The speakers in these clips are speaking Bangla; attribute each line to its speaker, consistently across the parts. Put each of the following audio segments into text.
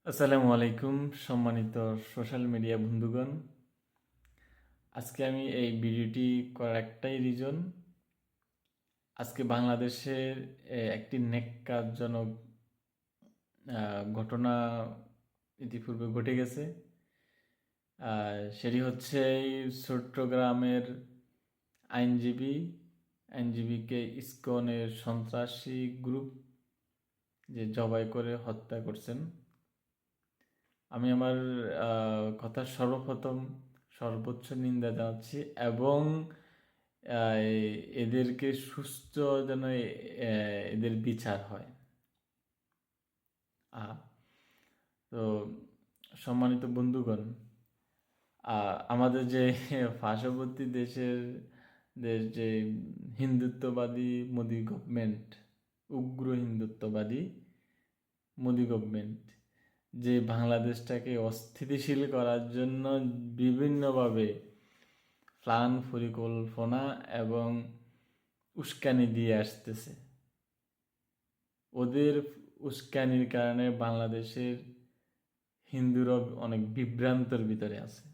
Speaker 1: আসসালামু আলাইকুম সম্মানিত সোশ্যাল মিডিয়া বন্ধুগণ। আজকে আমি এই ভিডিওটি করার একটাই রিজন, আজকে বাংলাদেশের একটি ন্যাক্কারজনক ঘটনা ইতিপূর্বে ঘটে গেছে। সেটি হচ্ছে এই চট্টগ্রামের আইনজীবীকে ইসকনের সন্ত্রাসী গ্রুপ যে জবাই করে হত্যা করছেন। আমি আমার কথা সর্বপ্রথম সর্বোচ্চ নিন্দা জানাচ্ছি এবং এদেরকে সুস্থ যেন এদের বিচার হয়। তো সম্মানিত বন্ধুগণ, আমাদের যে পার্শ্ববর্তী দেশের যে হিন্দুত্ববাদী মোদি গভর্নমেন্ট, উগ্র হিন্দুত্ববাদী মোদি গভর্নমেন্ট যে বাংলাদেশটাকে অস্থিতিশীল করার জন্য বিভিন্নভাবে প্ল্যান পরিকল্পনা এবং উস্কানি দিয়ে আসতেছে। ওদের উস্কানির কারণে বাংলাদেশের হিন্দুরা অনেক বিভ্রান্তর ভিতরে আছে।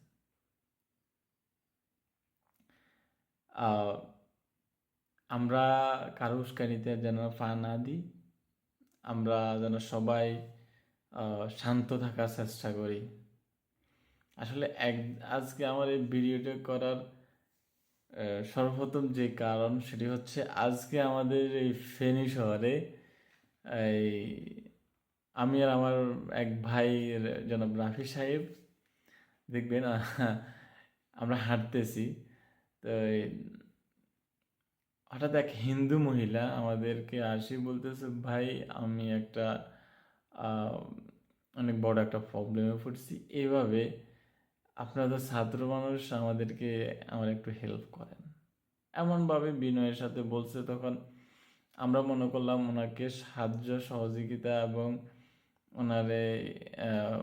Speaker 1: আমরা কারো উস্কানিতে যেন পা না দিই, আমরা যেন সবাই শান্ত থাকার চেষ্টা করি। আসলে আজকে আমার এই ভিডিওটা করার সর্বপ্রথম যে কারণ সেটি হচ্ছে, আজকে আমাদের এই ফেনী শহরে এই আমি আর আমার এক ভাই জনাব রাফি সাহেব, দেখবেন আমরা হাঁটতেছি, তো হঠাৎ এক হিন্দু মহিলা আমাদেরকে আসি বলতেছে, ভাই আমি একটা অনেক বড় একটা প্রবলেমে পড়ছি, এইভাবে আপনারা ছাত্র মানুষ আমার একটু হেল্প করেন। এমনভাবে বিনয়ের সাথে বলছে, তখন আমরা মনে করলাম ওনাকে সাহায্য সহযোগিতা এবং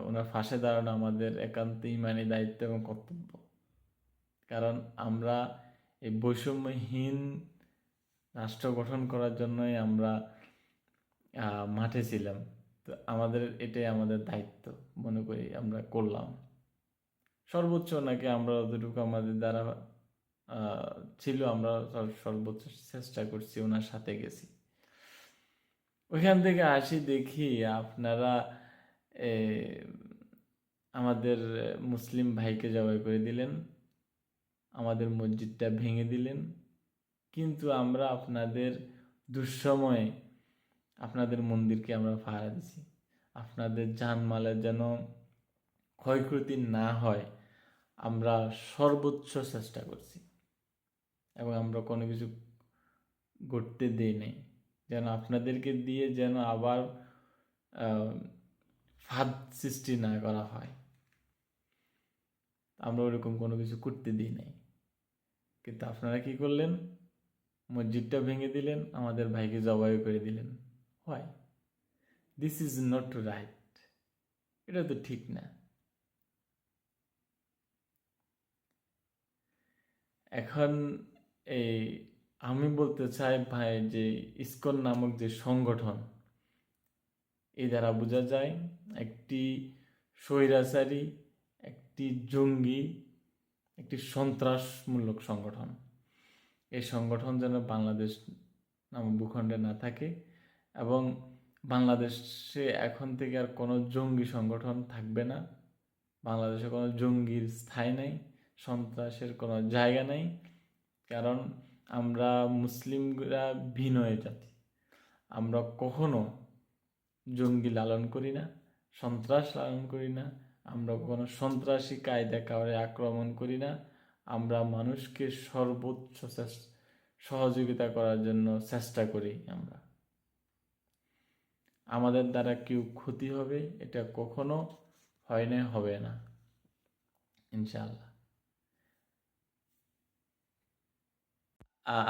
Speaker 1: ওনার পাশে দাঁড়ানো আমাদের একান্ত ইমানি দায়িত্ব এবং কর্তব্য। কারণ আমরা এই বৈষম্যহীন রাষ্ট্র গঠন করার জন্যই আমরা মাঠে ছিলাম। তো এটাই আমাদের দায়িত্ব মনে করি, আমরা করলাম সর্বোচ্চ। ওনাকে আমরা যতটুকু আমাদের দ্বারা ছিল, আমরা সর্বোচ্চ চেষ্টা করছি, ওনার সাথে গেছি। ওইখান থেকে আসি, দেখি আপনারা আমাদের মুসলিম ভাইকে জবাই করে দিলেন, আমাদের মসজিদটা ভেঙে দিলেন, কিন্তু আমরা আপনাদের দুঃসময়ে আপনাদের মন্দিরকে আমরা পাহারা দিছি। আপনাদের জানমালের যেন ক্ষয়ক্ষতি না হয় আমরা সর্বোচ্চ চেষ্টা করছি, এবং আমরা কোনো কিছু ঘটতে দিই নাই, যেন আপনাদেরকে দিয়ে যেন আবার ফাঁদ সৃষ্টি না করা হয়। আমরা ওরকম কোনো কিছু করতে দিই নাই, কিন্তু আপনারা কি করলেন? মসজিদটা ভেঙে দিলেন, আমাদের ভাইকে জবাই করে দিলেন। হয়, দিস ইজ নট রাইট, এটা তো ঠিক না। এখন এই আমি বলতে চাই ভাই, যে ইসকন নামক যে সংগঠন, এই দ্বারা বোঝা যায় একটি স্বৈরাচারী, একটি জঙ্গি, একটি সন্ত্রাসমূলক সংগঠন। এই সংগঠন যেন বাংলাদেশ নামক ভূখণ্ডে না থাকে, এবং বাংলাদেশে এখন থেকে আর কোনো জঙ্গি সংগঠন থাকবে না। বাংলাদেশে কোনো জঙ্গির স্থায়ী নেই, সন্ত্রাসের কোনো জায়গা নেই। কারণ আমরা মুসলিমরা বিনয় জাতি, আমরা কখনো জঙ্গি লালন করি না, সন্ত্রাস লালন করি না, আমরা কখনো সন্ত্রাসী কায়দা কাউরে আক্রমণ করি না। আমরা মানুষকে সর্বোচ্চ সহযোগিতা করার জন্য চেষ্টা করি। আমাদের দ্বারা কেউ ক্ষতি হবে এটা কখনো হয় না, হবে না ইনশাআল্লাহ।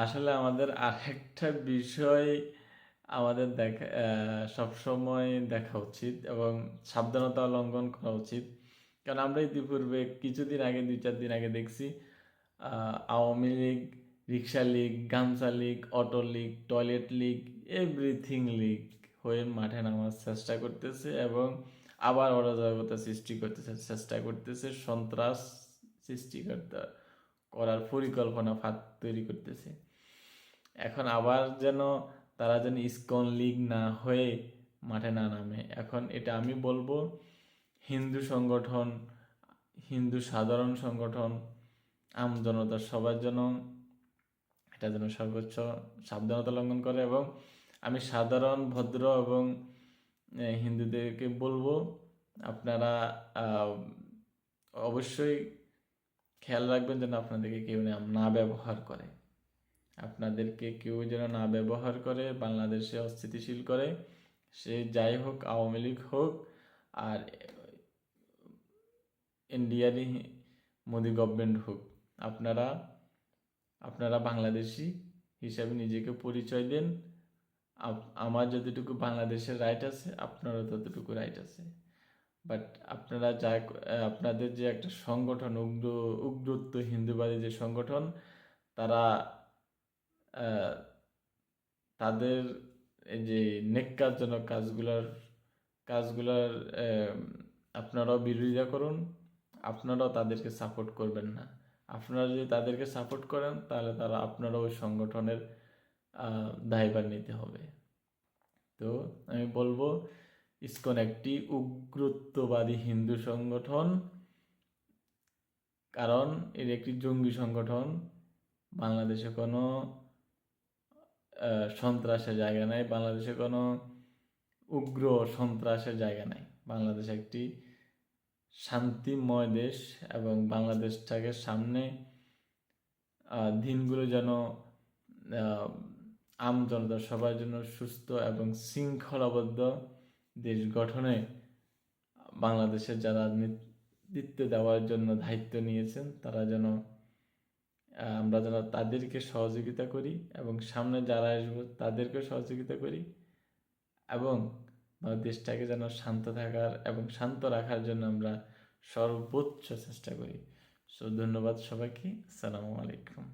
Speaker 1: আসলে আমাদের আরেকটা বিষয় আমাদের সবসময় দেখা উচিত এবং সাবধানতা অবলম্বন করা উচিত। কারণ আমরা ইতিপূর্বে কিছুদিন আগে, 2-4 দিন আগে দেখছি আওয়ামী লীগ, রিক্সা লীগ, গামছা League, auto League, toilet League, everything League হয়ে মাঠে নামার চেষ্টা করতেছে, এবং আবার অরাজকতা সৃষ্টি করতেছে, চেষ্টা করতেছে, সন্ত্রাস সৃষ্টি করার পরিকল্পনা ফাঁদ তৈরি করতেছে। এখন আবার যেন তারা যেন ইসকন লীগ না হয়ে মাঠে না নামে। এখন এটা আমি বলবো, হিন্দু সংগঠন, হিন্দু সাধারণ সংগঠন, আমজনতা সবার জন্য এটা যেন সর্বোচ্চ সাবধানতা লঙ্ঘন করে। এবং আমি সাধারণ ভদ্র এবং হিন্দুদেরকে বলবো, আপনারা অবশ্যই খেয়াল রাখবেন যেন আপনাদেরকে কেউ না ব্যবহার করে, আপনাদেরকে কেউ যেন না ব্যবহার করে, বাংলাদেশে অস্থিতিশীল করে। সে যাই হোক, আওয়ামী লীগ হোক আর ইন্ডিয়ারই মোদি গভর্নমেন্ট হোক, আপনারা বাংলাদেশি হিসাবে নিজেকে পরিচয় দেন। আমার যতটুকু বাংলাদেশের রাইট আছে, আপনারও ততটুকু রাইট আছে। বাট আপনারা আপনাদের যে একটা সংগঠন, উগ্রত্ব হিন্দুবাদী যে সংগঠন, তারা তাদের এই যে নেক্কারজনক কাজগুলার আপনারাও বিরোধিতা করুন, আপনারাও তাদেরকে সাপোর্ট করবেন না। আপনারা যদি তাদেরকে সাপোর্ট করেন, তাহলে আপনারা ওই সংগঠনের দায়ভার নিতে হবে। তো আমি বলবো, ইসকন একটি উগ্রত্ববাদী হিন্দু সংগঠন, কারণ এর একটি জঙ্গি সংগঠন। বাংলাদেশে কোনো সন্ত্রাসের জায়গা নাই, বাংলাদেশে কোনো উগ্র সন্ত্রাসের জায়গা নাই। বাংলাদেশ একটি শান্তিময় দেশ, এবং বাংলাদেশটাকে সামনে দিনগুলো যেন আমজনতা সবার জন্য সুস্থ এবং শৃঙ্খলাবদ্ধ দেশ গঠনে বাংলাদেশের যারা নেতৃত্ব দেওয়ার জন্য দায়িত্ব নিয়েছেন, তারা যেন আমরা যেন তাদেরকে সহযোগিতা করি, এবং সামনে যারা আসবো তাদেরকে সহযোগিতা করি, এবং দেশটাকে যেন শান্ত থাকার এবং শান্ত রাখার জন্য আমরা সর্বোচ্চ চেষ্টা করি। ধন্যবাদ সবাইকে। আসসালামু আলাইকুম।